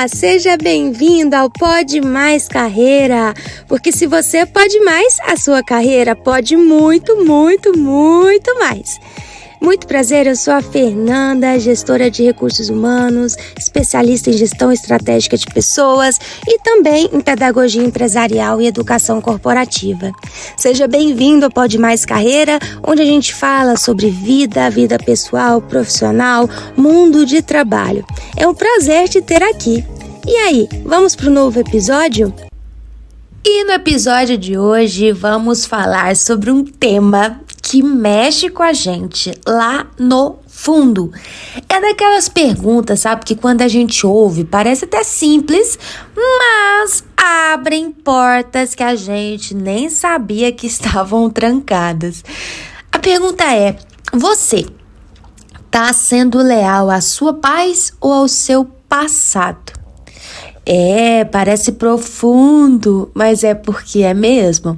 Seja bem-vindo ao Pode Mais Carreira, porque se você pode mais, a sua carreira pode muito, muito, muito mais. Muito prazer, eu sou a Fernanda, gestora de recursos humanos, especialista em gestão estratégica de pessoas e também em pedagogia empresarial e educação corporativa. Seja bem-vindo ao Pode Mais Carreira, onde a gente fala sobre vida pessoal, profissional, mundo de trabalho. É um prazer te ter aqui. E aí, vamos para o novo episódio? E no episódio de hoje vamos falar sobre um tema que mexe com a gente lá no fundo. É daquelas perguntas, sabe, que quando a gente ouve parece até simples, mas abrem portas que a gente nem sabia que estavam trancadas. A pergunta é: você tá sendo leal à sua paz ou ao seu passado? Parece profundo, mas é porque é mesmo.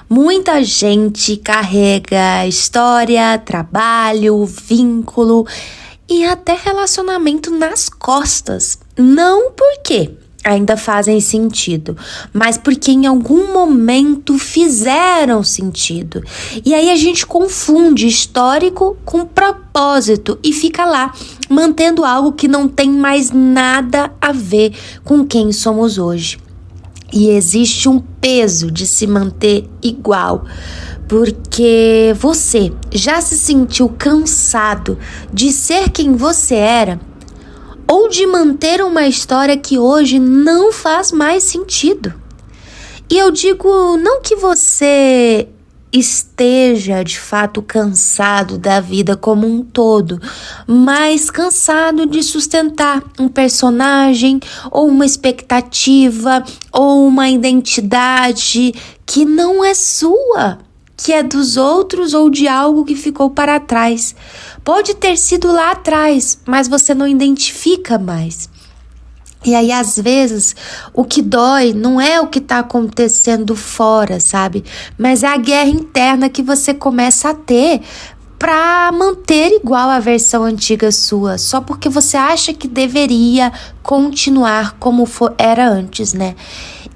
Muita gente carrega história, trabalho, vínculo e até relacionamento nas costas. Não porque ainda fazem sentido, mas porque em algum momento fizeram sentido. E aí a gente confunde histórico com propósito e fica lá, mantendo algo que não tem mais nada a ver com quem somos hoje. E existe um peso de se manter igual, porque você já se sentiu cansado de ser quem você era? Ou de manter uma história que hoje não faz mais sentido? E eu digo não que você esteja de fato cansado da vida como um todo, mas cansado de sustentar um personagem ou uma expectativa ou uma identidade que não é sua, que é dos outros ou de algo que ficou para trás. Pode ter sido lá atrás, mas você não identifica mais. E aí, às vezes, o que dói não é o que está acontecendo fora, sabe? Mas é a guerra interna que você começa a ter para manter igual a versão antiga sua, só porque você acha que deveria continuar como era antes, né?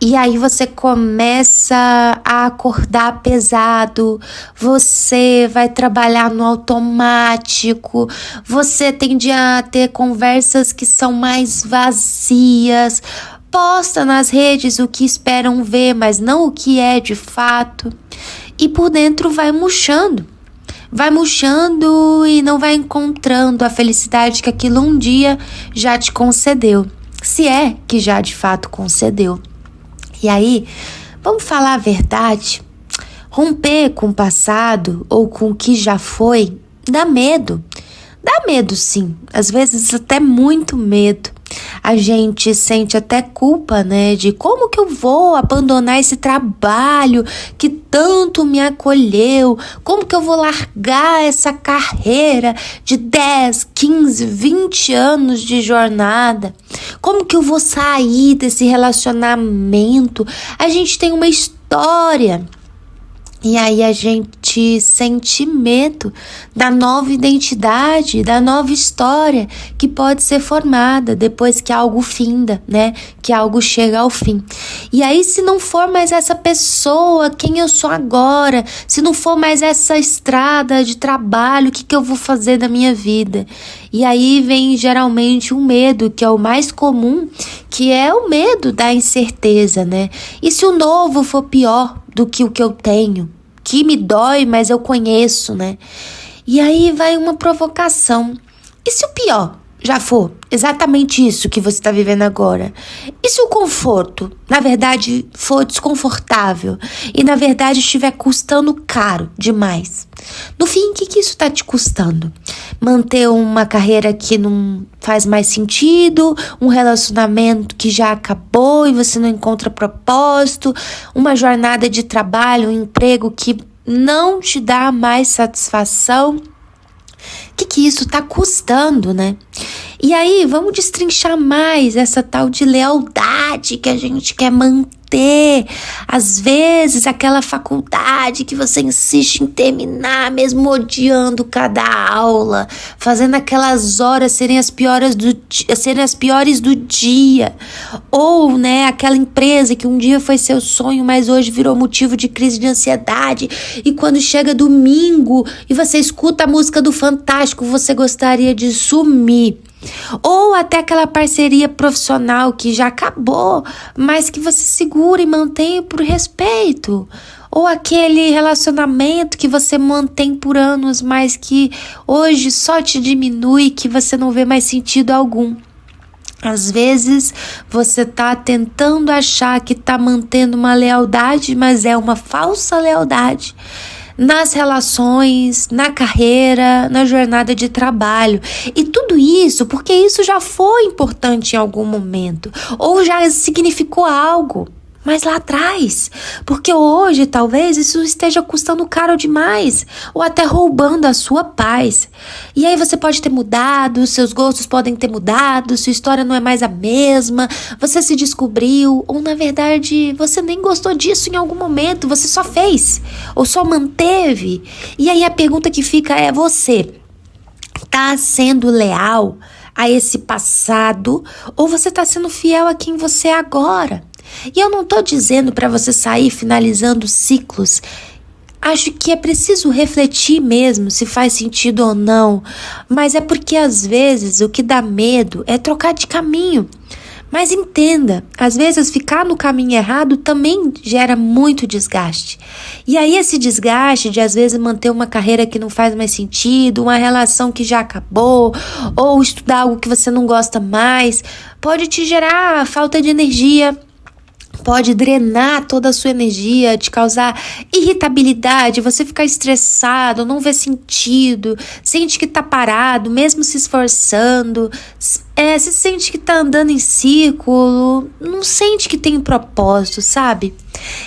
E aí você começa a acordar pesado, você vai trabalhar no automático, você tende a ter conversas que são mais vazias, posta nas redes o que esperam ver, mas não o que é de fato, e por dentro vai murchando e não vai encontrando a felicidade que aquilo um dia já te concedeu, se é que já de fato concedeu. E aí, vamos falar a verdade, romper com o passado ou com o que já foi dá medo. Dá medo sim, às vezes até muito medo. A gente sente até culpa, né, de como que eu vou abandonar esse trabalho que tanto me acolheu, como que eu vou largar essa carreira de 10, 15, 20 anos de jornada, como que eu vou sair desse relacionamento. A gente tem uma história. E aí a gente sente medo da nova identidade, da nova história que pode ser formada depois que algo finda, né? Que algo chega ao fim. E aí, se não for mais essa pessoa, quem eu sou agora, se não for mais essa estrada de trabalho, o que eu vou fazer da minha vida? E aí vem geralmente um medo, que é o mais comum, que é o medo da incerteza, né? E se o novo for pior do que o que eu tenho, que me dói, mas eu conheço, né? E aí vai uma provocação. E se o pior já for exatamente isso que você está vivendo agora? E se o conforto, na verdade, for desconfortável e, na verdade, estiver custando caro demais? No fim, o que isso está te custando? Manter uma carreira que não faz mais sentido, um relacionamento que já acabou e você não encontra propósito, uma jornada de trabalho, um emprego que não te dá mais satisfação? O que isso está custando, né? E aí, vamos destrinchar mais essa tal de lealdade que a gente quer manter manter. Às vezes, aquela faculdade que você insiste em terminar, mesmo odiando cada aula, fazendo aquelas horas serem as piores do dia. Ou, né, aquela empresa que um dia foi seu sonho, mas hoje virou motivo de crise de ansiedade. E quando chega domingo e você escuta a música do Fantástico, você gostaria de sumir. Ou até aquela parceria profissional que já acabou, mas que você segura e mantém por respeito. Ou aquele relacionamento que você mantém por anos, mas que hoje só te diminui, que você não vê mais sentido algum. Às vezes você tá tentando achar que tá mantendo uma lealdade, mas é uma falsa lealdade. Nas relações, na carreira, na jornada de trabalho. E tudo isso porque isso já foi importante em algum momento, ou já significou algo, mas lá atrás. Porque hoje talvez isso esteja custando caro demais, ou até roubando a sua paz. E aí você pode ter mudado, seus gostos podem ter mudado, sua história não é mais a mesma, você se descobriu, ou na verdade você nem gostou disso em algum momento, você só fez, ou só manteve. E aí a pergunta que fica é: você tá sendo leal a esse passado, ou você tá sendo fiel a quem você é agora? E eu não tô dizendo para você sair finalizando ciclos. Acho que é preciso refletir mesmo se faz sentido ou não. Mas é porque às vezes o que dá medo é trocar de caminho. Mas entenda, às vezes ficar no caminho errado também gera muito desgaste. E aí esse desgaste de às vezes manter uma carreira que não faz mais sentido, uma relação que já acabou, ou estudar algo que você não gosta mais, pode te gerar falta de energia. Pode drenar toda a sua energia, te causar irritabilidade, você ficar estressado, não vê sentido, sente que tá parado, mesmo se esforçando, se sente que tá andando em círculo, não sente que tem um propósito, sabe?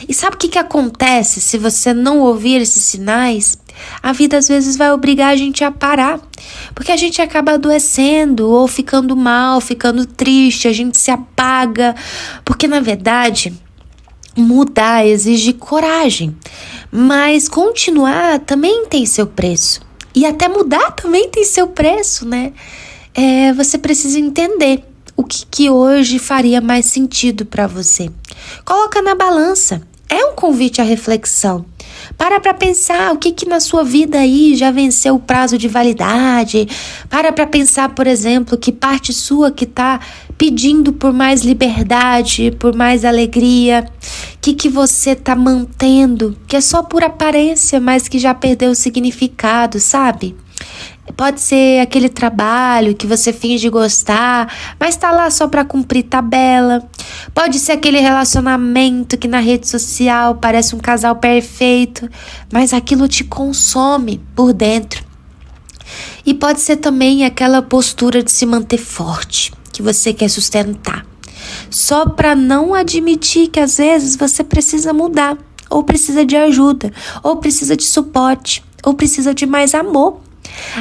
E sabe o que acontece se você não ouvir esses sinais? A vida às vezes vai obrigar a gente a parar, porque a gente acaba adoecendo ou ficando mal, ficando triste, a gente se apaga, porque na verdade mudar exige coragem, mas continuar também tem seu preço, e até mudar também tem seu preço, né? Você precisa entender o que hoje faria mais sentido para você. Coloca na balança, é um convite à reflexão. Para pensar o que na sua vida aí já venceu o prazo de validade. Para pensar, por exemplo, que parte sua que está pedindo por mais liberdade, por mais alegria. Que você está mantendo, que é só por aparência, mas que já perdeu o significado, sabe? Pode ser aquele trabalho que você finge gostar, mas tá lá só para cumprir tabela. Pode ser aquele relacionamento que na rede social parece um casal perfeito, mas aquilo te consome por dentro. E pode ser também aquela postura de se manter forte, que você quer sustentar, só para não admitir que às vezes você precisa mudar, ou precisa de ajuda, ou precisa de suporte, ou precisa de mais amor.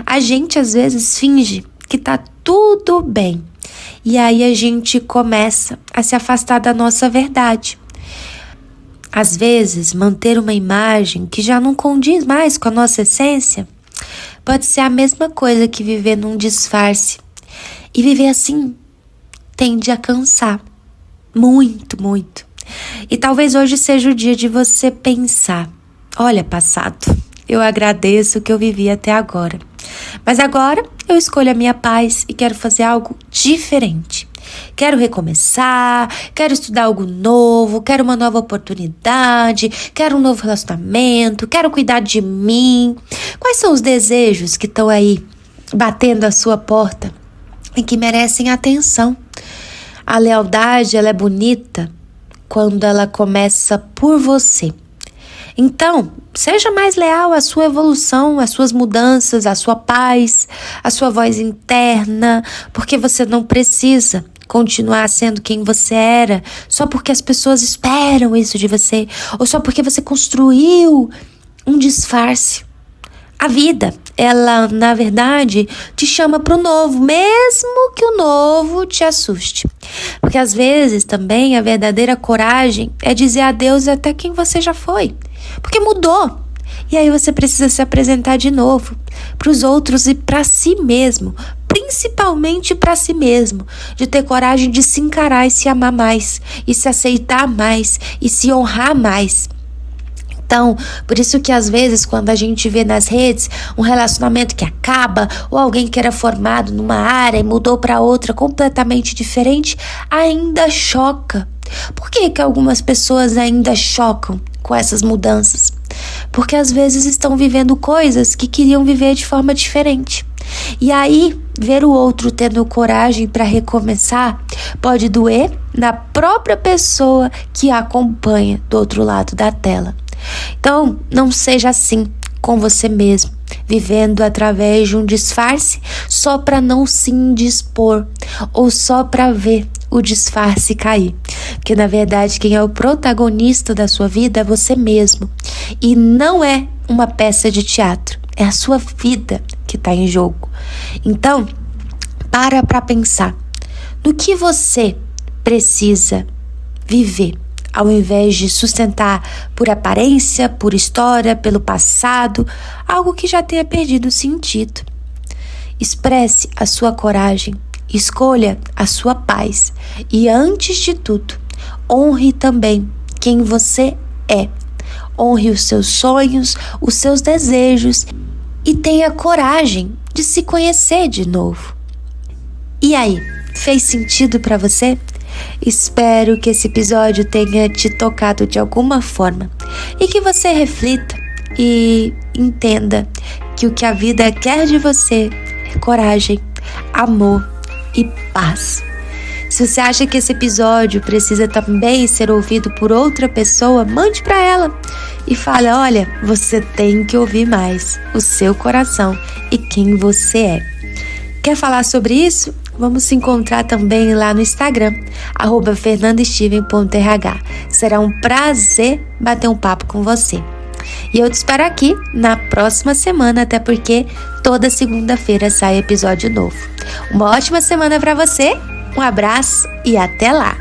A gente às vezes finge que tá tudo bem, e aí a gente começa a se afastar da nossa verdade. Às vezes, manter uma imagem que já não condiz mais com a nossa essência pode ser a mesma coisa que viver num disfarce. E viver assim tende a cansar. Muito, muito. E talvez hoje seja o dia de você pensar: olha, passado, eu agradeço o que eu vivi até agora. Mas agora eu escolho a minha paz e quero fazer algo diferente. Quero recomeçar, quero estudar algo novo, quero uma nova oportunidade, quero um novo relacionamento, quero cuidar de mim. Quais são os desejos que estão aí batendo a sua porta e que merecem atenção? A lealdade, ela é bonita quando ela começa por você. Então, seja mais leal à sua evolução, às suas mudanças, à sua paz, à sua voz interna, porque você não precisa continuar sendo quem você era só porque as pessoas esperam isso de você, ou só porque você construiu um disfarce. A vida, ela, na verdade, te chama para o novo, mesmo que o novo te assuste. Porque às vezes também a verdadeira coragem é dizer adeus até quem você já foi. Porque mudou. E aí você precisa se apresentar de novo para os outros e para si mesmo. Principalmente para si mesmo. De ter coragem de se encarar e se amar mais. E se aceitar mais. E se honrar mais. Então, por isso que às vezes quando a gente vê nas redes um relacionamento que acaba ou alguém que era formado numa área e mudou para outra completamente diferente, ainda choca. Por que que algumas pessoas ainda chocam com essas mudanças? Porque às vezes estão vivendo coisas que queriam viver de forma diferente. E aí, ver o outro tendo coragem para recomeçar pode doer na própria pessoa que a acompanha do outro lado da tela. Então, não seja assim com você mesmo, vivendo através de um disfarce só para não se indispor ou só para ver o disfarce cair. Porque, na verdade, quem é o protagonista da sua vida é você mesmo. E não é uma peça de teatro, é a sua vida que está em jogo. Então, para pensar no que você precisa viver, ao invés de sustentar por aparência, por história, pelo passado, algo que já tenha perdido o sentido. Expresse a sua coragem, escolha a sua paz e, antes de tudo, honre também quem você é. Honre os seus sonhos, os seus desejos e tenha coragem de se conhecer de novo. E aí, fez sentido para você? Espero que esse episódio tenha te tocado de alguma forma e que você reflita e entenda que o que a vida quer de você é coragem, amor e paz. Se você acha que esse episódio precisa também ser ouvido por outra pessoa, mande para ela e fale: olha, você tem que ouvir mais o seu coração e quem você é. Quer falar sobre isso? Vamos se encontrar também lá no Instagram, @fernandasteven.rh. Será um prazer bater um papo com você. E eu te espero aqui na próxima semana, até porque toda segunda-feira sai episódio novo. Uma ótima semana para você, um abraço e até lá!